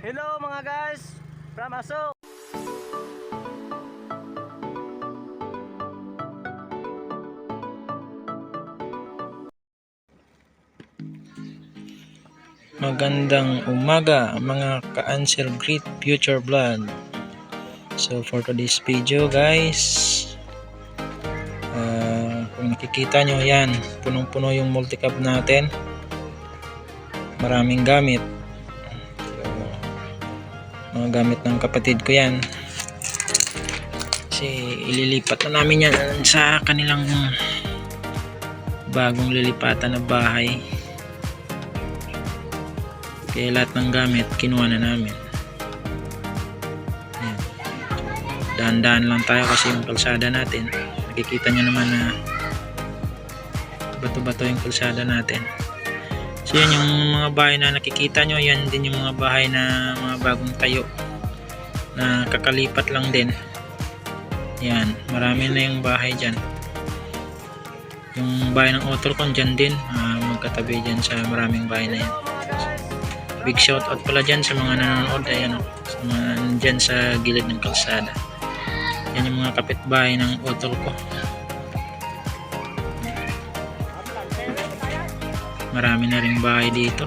Hello mga guys, from Aso. Magandang umaga mga ka-answer great future vlog. So for today's video guys, kung nakikita nyo yan, punong-puno yung multi-cab natin, maraming gamit. So, mga gamit ng kapatid ko yan kasi ililipat na namin yan sa kanilang bagong lilipatan na bahay. Kaya lahat ng gamit kinuha na namin. Ayan. Dahan-dahan lang tayo kasi yung kalsada natin, nakikita nyo naman na bato-bato yung kalsada natin. So yan yung mga bahay na nakikita nyo, yan din yung mga bahay na mga bagong tayo na kakalipat lang din. Yan, marami na yung bahay dyan. Yung bahay ng Otorcon dyan din, magkatabi dyan sa maraming bahay na yan. Big shout out pala dyan sa mga nanonood, ayan, sa mga nandyan sa gilid ng kalsada. Yan yung mga kapitbahay ng Otorcon. Marami na ring bahay dito.